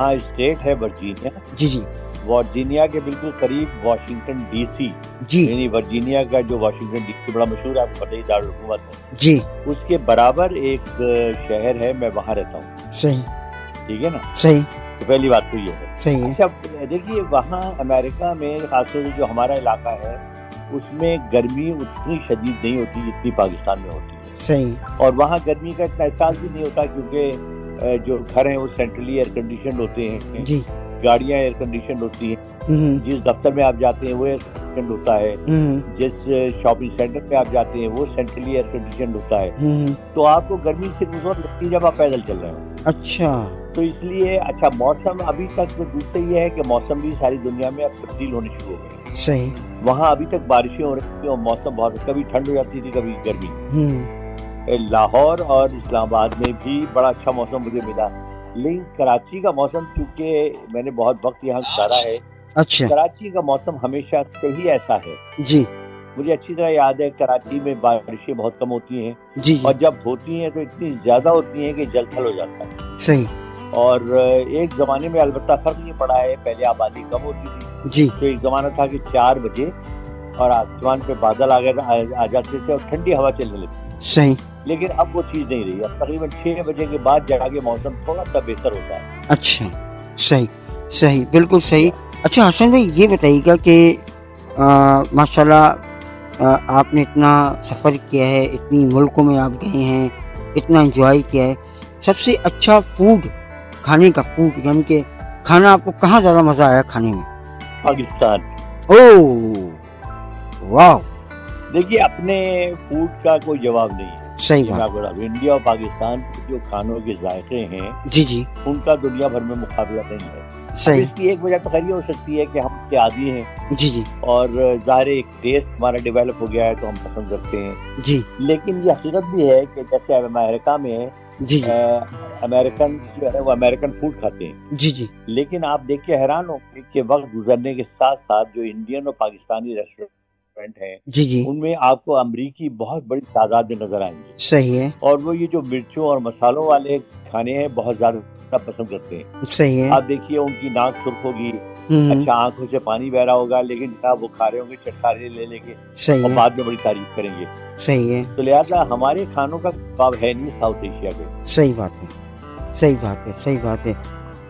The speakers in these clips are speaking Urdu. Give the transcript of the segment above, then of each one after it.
ہاں اسٹیٹ ہے ورجینیا. جی جی ورجینیا کے بالکل قریب واشنگٹن ڈی سی، جی یعنی ورجینیا کا جو واشنگٹن ڈی سی بڑا مشہور ہے، آپ کو پتہ ہی دارالحکومت ہے، جی اس کے برابر ایک شہر ہے، میں وہاں رہتا ہوں. صحیح ٹھیک ہے نا، صحیح تو پہلی بات تو یہ ہے. صحیح ہے. اچھا دیکھیے وہاں امریکہ میں خاص طور سے جو ہمارا علاقہ ہے اس میں گرمی اتنی شدید نہیں ہوتی جتنی پاکستان میں ہوتی ہے. صحیح اور وہاں گرمی کا اتنا احساس بھی نہیں ہوتا کیونکہ جو گھر ہیں وہ سینٹرلی ایئر کنڈیشنڈ ہوتے ہیں، جی گاڑیاں ایئر کنڈیشنڈ ہوتی ہیں، جس دفتر میں آپ جاتے ہیں وہ ایئر کنڈیشنڈ ہوتا ہے، جس شاپنگ سینٹر پہ آپ جاتے ہیں وہ سینٹرلی ایئر کنڈیشنڈ ہوتا ہے. تو آپ کو گرمی صرف اس وقت لگتی ہے جب آپ پیدل چل رہے ہوں. اچھا تو اس لیے اچھا موسم ابھی تک دوسرے یہ ہے کہ موسم بھی ساری دنیا میں اب تبدیل ہونے شروع ہو گئے. صحیح. وہاں ابھی تک بارشیں ہو رہی تھیں اور موسم بہت، کبھی ٹھنڈ ہو جاتی تھی کبھی گرمی. لاہور اور اسلام آباد میں بھی بڑا اچھا موسم مجھے ملا، لیکن کراچی کا موسم چونکہ میں نے بہت وقت یہاں گزارا ہے، اچھا کراچی کا موسم ہمیشہ سے ہی ایسا ہے. جی مجھے اچھی طرح یاد ہے کراچی میں بارشیں بہت کم ہوتی ہیں، جی اور جی جب ہوتی ہیں تو اتنی زیادہ ہوتی ہیں کہ جل تھل ہو جاتا ہے. صحیح. اور ایک زمانے میں البتہ فرق نہیں پڑا ہے، پہلے آبادی کم ہوتی تھی جی تو ایک زمانہ تھا کہ 4 بجے اور آسمان پہ بادل آ جاتے تھے اور ٹھنڈی ہوا چلنے لگتی. صحیح. لیکن اب وہ چیز نہیں رہی، اب تقریباً 6 بجے کے بعد جا کے موسم تھوڑا سا بہتر ہوتا ہے. اچھا صحیح صحیح بالکل صحیح. اچھا حسن بھائی یہ بتائیے گا کہ ماشاء اللہ آپ نے اتنا سفر کیا ہے، اتنی ملکوں میں آپ گئے ہیں، اتنا انجوائے کیا ہے، سب سے اچھا فوڈ کھانے کا فوڈ یعنی کہ کھانا آپ کو کہاں زیادہ مزہ آیا کھانے میں؟ پاکستان. اوہ واو. دیکھیے اپنے فوڈ کا کوئی جواب نہیں ہے. صحیح میں بات. آپ کو بتا دوں انڈیا اور پاکستان کے جو کھانوں کے ذائقے ہیں جی جی ان کا دنیا بھر میں مقابلہ نہیں ہے. اب صحیح. اس کی ایک وجہ تو خیر یہ ہو سکتی ہے کہ ہم کے عادی ہیں جی جی اور ظاہر ایک ٹیسٹ ہمارا ڈیولپ ہو گیا ہے تو ہم پسند کرتے ہیں. جی لیکن یہ حقیقت بھی ہے کہ جیسے امریکہ میں جی جی امریکن جو ہے وہ امریکن فوڈ کھاتے ہیں، جی جی لیکن آپ دیکھ کے حیران ہوں گے کہ وقت گزرنے کے ساتھ ساتھ جو انڈین اور پاکستانی ریسٹورینٹ ہیں جی جی ان میں آپ کو امریکی بہت بڑی تعداد میں نظر آئیں گے. صحیح ہے. اور وہ یہ جو مرچوں اور مسالوں والے کھانے ہیں بہت زیادہ پسند کرتے ہیں. صحیح ہے. آپ دیکھیے ان کی ناک سرخ ہوگی، ہوں اچھا آنکھوں سے پانی بہ رہا ہوگا، لیکن جناب وہ کھا رہے ہوں گے چٹکارے لے لے کے صحیح اور ہے. بعد میں بڑی تعریف کریں گے. صحیح ہے. تو لہٰذا ہمارے کھانوں کا خواب ہے نہیں ساؤتھ ایشیا کے. صحیح بات ہے صحیح بات ہے صحیح بات ہے.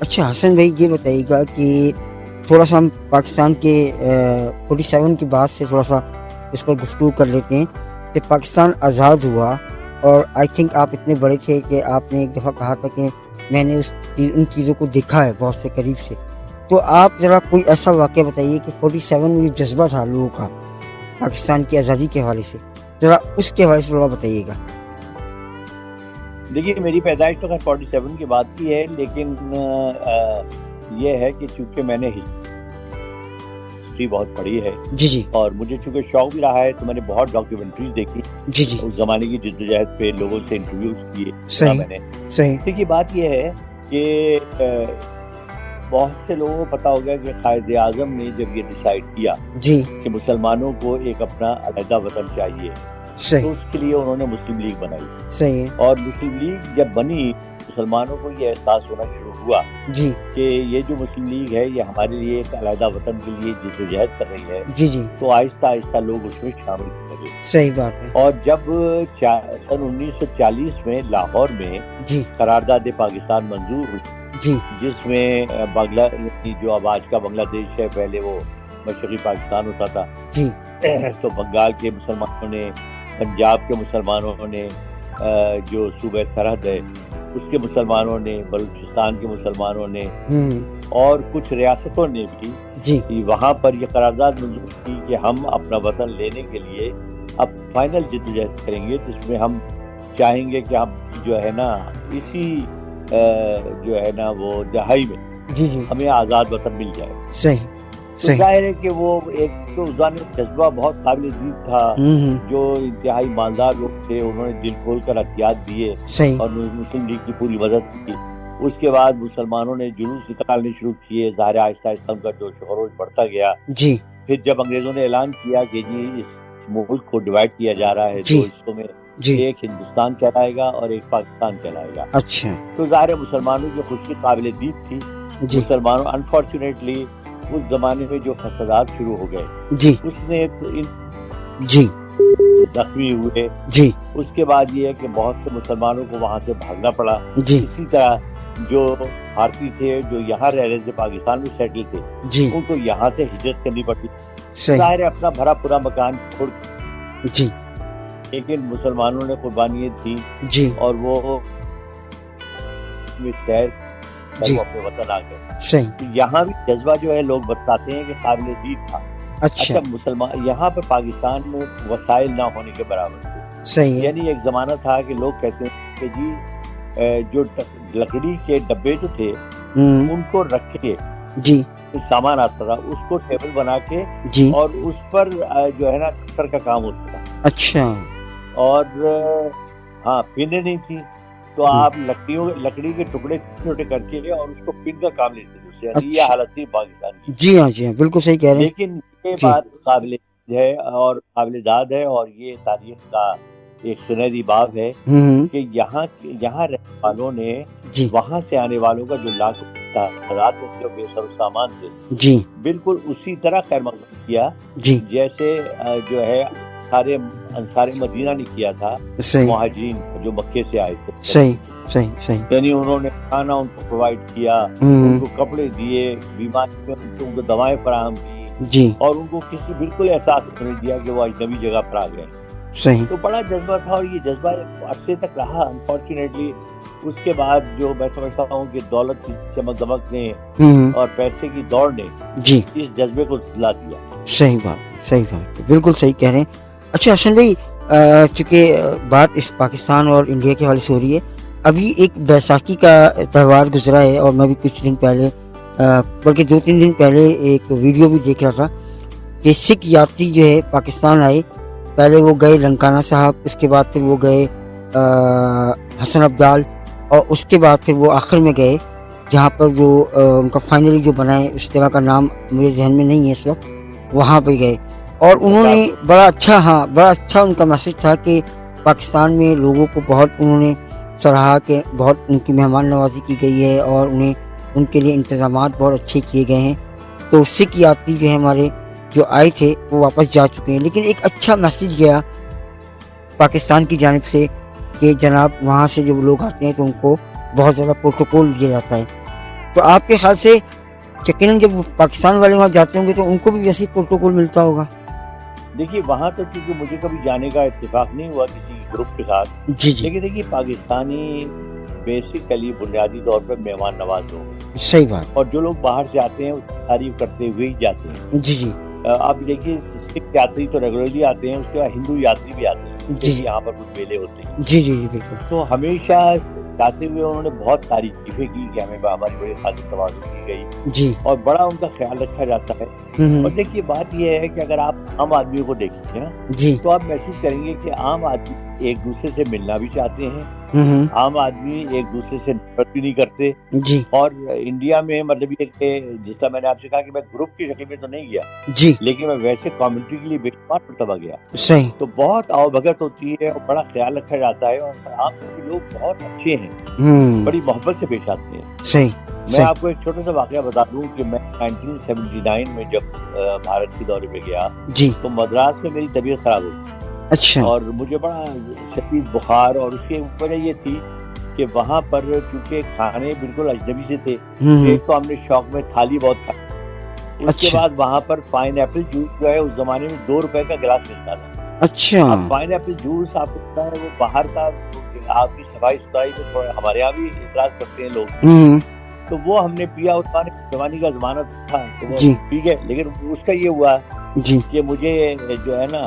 اچھا حسن بھائی یہ بتائیے گا کہ تھوڑا سا ہم پاکستان کے 47 کی بات سے تھوڑا سا اس پر گفتگو کر لیتے ہیں کہ پاکستان آزاد ہوا اور آئی تھنک آپ اتنے بڑے تھے کہ آپ نے ایک دفعہ کہا تھا کہ میں نے ان چیزوں کو دیکھا ہے بہت سے قریب سے. تو آپ ذرا کوئی ایسا واقعہ بتائیے کہ 47 میں جو جذبہ تھا لوگوں کا پاکستان کی آزادی کے حوالے سے، ذرا اس کے حوالے سے تھوڑا بتائیے گا. دیکھیے میری پیدائش تو 47 کی بات کی ہے، لیکن یہ ہے کہ چونکہ میں نے ہسٹری بہت پڑھی ہے جی جی اور مجھے چونکہ شوق بھی رہا ہے تو میں نے بہت ڈاکیومنٹریز دیکھی جی جی اس زمانے کی جدوجہد پہ، لوگوں سے انٹرویوز کیے صحیح میں نے. صحیح. دیکھیے بات یہ ہے کہ بہت سے لوگوں کو پتا ہو گیا کہ قائد اعظم نے جب یہ ڈیسائیڈ کیا جی کہ مسلمانوں کو ایک اپنا علیحدہ وطن چاہیے تو صحیح اس کے لیے انہوں نے مسلم لیگ بنائی. صحیح ہے. اور مسلم لیگ جب بنی مسلمانوں کو یہ احساس ہونا شروع ہوا جی کہ یہ جو مسلم لیگ ہے یہ ہمارے لیے ایک علیحدہ وطن کے لیے جدوجہد کر رہی ہے. جی جی تو آہستہ آہستہ لوگ اس میں شامل ہو گئے. صحیح بات ہے. اور جب سن 1940 میں لاہور میں جی قرارداد پاکستان منظور ہوئی جی جس میں بنگلہ جو اب آج کا بنگلہ دیش ہے پہلے وہ مشرقی پاکستان ہوتا تھا، جی تو بنگال کے مسلمانوں نے، پنجاب کے مسلمانوں نے، جو صوبہ سرحد ہے اس کے مسلمانوں نے، بلوچستان کے مسلمانوں نے اور کچھ ریاستوں نے بھی جی وہاں پر یہ قرارداد منظور کی کہ ہم اپنا وطن لینے کے لیے اب فائنل جدوجہد کریں گے، جس میں ہم چاہیں گے کہ ہم جو ہے نا اسی جو ہے نا وہ دہائی میں جی جی ہمیں آزاد وطن مل جائے. صحیح تو صحیح. ظاہر ہے کہ وہ ایک تو جذبہ بہت قابل دید تھا، جو انتہائی مالدار لوگ تھے انہوں نے دل کھول کر عطیات دیے صحیح. اور مسلم لیگ کی پوری مدد کی. اس کے بعد مسلمانوں نے جلوس نکالنے شروع کیے، ظاہر آہستہ آہستہ ان کا جوش و خروش بڑھتا گیا. جی پھر جب انگریزوں نے اعلان کیا کہ جی اس ملک کو ڈیوائڈ کیا جا رہا ہے جی 2 حصوں میں، جی ایک ہندوستان کہلائے گا اور ایک پاکستان کہلائے گا، اچھا تو ظاہر مسلمانوں کی خوشی قابل دید تھی. جی مسلمانوں انفارچونیٹلی اس زمانے میں جو فسادات شروع ہو گئے جی اس نے تو ان جی زخمی ہوئے. جی اس کے بعد یہ ہے کہ بہت سے مسلمانوں کو وہاں سے بھاگنا پڑا. جی اسی طرح جو بھارتی تھے جو یہاں رہ رہے تھے پاکستان میں سیٹل تھے جی ان کو یہاں سے ہجرت کرنی پڑی. صحیح ظاہر ہے اپنا بھرا پورا مکان چھوڑ, جی لیکن مسلمانوں نے قربانیاں تھیں جی اور وہ خیر جی وہ اپنے وطن آ گئے. صحیح تو یہاں بھی جذبہ جو ہے لوگ بتاتے ہیں کہ قابل دید تھا. اچھا اچھا مسلمان یہاں پہ پاکستان میں وسائل نہ ہونے کے برابر تھے. صحیح ہے یعنی ایک زمانہ تھا کہ لوگ کہتے ہیں کہ جی جو لکڑی کے ڈبے جو تھے ہوں ان کو رکھ کے جی سامان آتا تھا اس کو ٹیبل بنا کے جی اور اس پر جو ہے نا کٹر کا کام ہوتا تھا. اچھا اور ہاں پنیں نہیں تھی تو آپ لکڑی کے ٹکڑے چھوٹے کر کے اور اس کو پن کا کام لیتے تھے. اس سے یہ اچھا حالت تھی پاکستان کی. جی ہاں جی ہاں بالکل صحیح کہہ رہے ہیں. لیکن یہ جی بات قابل ہے اور قابل داد ہے اور یہ تاریخ کا ایک سنہری باب ہے ہوں کہ یہاں رہنے والوں نے جی وہاں سے آنے والوں کا جو لاکھوں تعداد میں جو بے سر و سامان تھے جی بالکل اسی طرح خیر مقدم کیا جی جیسے جو ہے سارے انصار مدینہ نے کیا تھا. صحیح مہاجرین جو مکے سے آئے تھے صحیح صحیح صحیح یعنی انہوں نے کھانا ان کو پرووائڈ کیا, ہوں ان کو کپڑے دیے, بیماری میں ان کو دوائیں فراہم کی جی اور ان کو کسی بالکل احساس نہیں دیا کہ وہ اجنبی جگہ پر آ گئے. صحیح تو بڑا جذبہ تھا اور یہ جذبہ ایک عرصے تک رہا. انفارچونیٹلی اس کے بعد جو میں سمجھتا ہوں کہ دولت کی چمک دمک نے ہوں اور پیسے کی دوڑ نے جی اس جذبے کو جلا دیا. صحیح بات بالکل صحیح کہہ رہے ہیں. اچھا حسن بھائی چونکہ بات اس پاکستان اور انڈیا کے حوالے سے ہو رہی ہے, ابھی ایک بیساکھی کا تہوار گزرا ہے اور میں بھی کچھ دن پہلے بلکہ 2-3 دن پہلے ایک ویڈیو بھی دیکھ رہا تھا کہ سکھ یاتری جو ہے پاکستان آئے. پہلے وہ گئے لنکانہ صاحب, اس کے بعد پھر وہ گئے حسن ابدال اور اس کے بعد پھر وہ آخر میں گئے جہاں پر جو ان کا فائنلی جو بنا ہے اس جگہ کا نام میرے ذہن میں نہیں ہے اس وقت, وہاں پہ گئے اور انہوں نے بڑا اچھا ان کا میسج تھا کہ پاکستان میں لوگوں کو بہت انہوں نے سراہا کہ بہت ان کی مہمان نوازی کی گئی ہے اور انہیں ان کے لیے انتظامات بہت اچھے کیے گئے ہیں. تو سکھ یاتری جو ہے ہمارے جو آئے تھے وہ واپس جا چکے ہیں. لیکن ایک اچھا میسج گیا پاکستان کی جانب سے کہ جناب وہاں سے جب لوگ آتے ہیں تو ان کو بہت زیادہ پروٹوکول دیا جاتا ہے. تو آپ کے خیال سے یقیناً جب پاکستان والے وہاں جاتے ہوں گے تو ان کو بھی ویسے پروٹوکول ملتا ہوگا؟ دیکھیے وہاں تو کیونکہ مجھے کبھی جانے کا اتفاق نہیں ہوا کسی گروپ کے ساتھ, جی جی لیکن دیکھیے پاکستانی بیسیکلی بنیادی طور پر مہمان نواز لوگ, صحیح بات, اور جو لوگ باہر سے آتے ہیں اس کی تعریف کرتے ہوئے ہی جاتے ہیں. جی جی آپ دیکھیے سکھ یاتری تو ریگولرلی آتے ہیں, اس کے بعد ہندو یاتری بھی آتے ہیں جی یہاں پر کچھ میلے ہوتے ہیں. جی جی جی بالکل. تو ہمیشہ جاتے ہوئے انہوں نے بہت تعریفیں کی کہ ہمیں ہماری بڑی خاطر توازن کی گئی جی اور بڑا ان کا خیال رکھا جاتا ہے. اور دیکھیے بات یہ ہے کہ اگر آپ عام آدمیوں کو دیکھیں گے نا جی تو آپ محسوس کریں گے کہ عام آدمی ایک دوسرے سے ملنا بھی چاہتے ہیں, عام آدمی ایک دوسرے سے نفرت بھی نہیں کرتے. جی اور انڈیا میں مطلب یہ کہ جس طرح میں نے آپ سے کہا کہ میں گروپ کی شکل میں تو نہیں گیا, جی لیکن میں ویسے کمیونٹی کے لیے بے شمار مرتبہ گیا. صحیح, تو بہت آؤ بھگت ہوتی ہے اور بڑا خیال رکھا جاتا ہے اور عام لوگ بہت اچھے ہیں, بڑی محبت سے پیش آتے ہیں. صحیح. میں آپ کو ایک چھوٹا سا واقعہ بتا دوں کہ میں 1979 میں جب بھارت کے دورے پہ گیا جی تو مدراس میں میری طبیعت خراب ہوئی. اچھا, اور مجھے بڑا شدید بخار, اور اس کی وجہ یہ تھی کہ وہاں پر چونکہ کھانے بالکل اجنبی سے تھے. ایک تو ہم نے شوق میں تھالی بہت کھائی, اس کے بعد وہاں پر پائن ایپل جوس جو ہے اس زمانے میں 2 روپے کا گلاس ملتا تھا. اچھا, اب پائن ایپل جوس آپ کو پتا ہے وہ باہر کا, آپ کی صفائی ستھرائی میں ہمارے یہاں بھی اعتراض کرتے ہیں لوگ, تو وہ ہم نے پیا. اس جوانی کا زمانہ تھا تو وہ ٹھیک ہے, لیکن اس کا یہ ہوا کہ مجھے جو ہے نا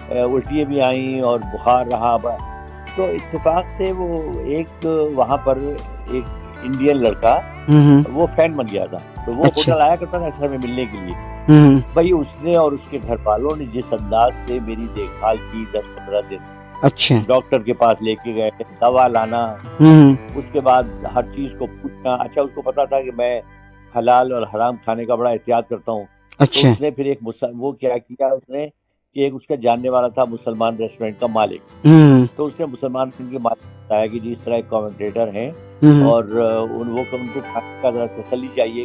الٹیاں بھی آئیں اور بخار رہا بڑا. تو اتفاق سے وہ ایک وہاں پر ایک انڈین لڑکا وہ فین بن گیا تھا, تو وہ ہوٹل آیا کرتا تھا اکثر میں ملنے کے لیے. بھائی اس نے اور اس کے گھر والوں نے جس انداز سے میری دیکھ بھال کی 10-15 دن, اچھا, ڈاکٹر کے پاس لے کے گئے, دوا لانا, اس کے بعد ہر چیز کو پوچھنا. اچھا اس کو پتا تھا کہ میں حلال اور حرام کھانے کا بڑا احتیاط کرتا ہوں. تو اس نے پھر ایک وہ کیا کیا اس نے کہ ایک اس کا جاننے والا تھا مسلمان ریسٹورینٹ کا مالک, تو اس نے مسلمان کے مالک بتایا کہ جی اس طرح ایک کمنٹیٹر ہیں اور ان کو تسلی چاہیے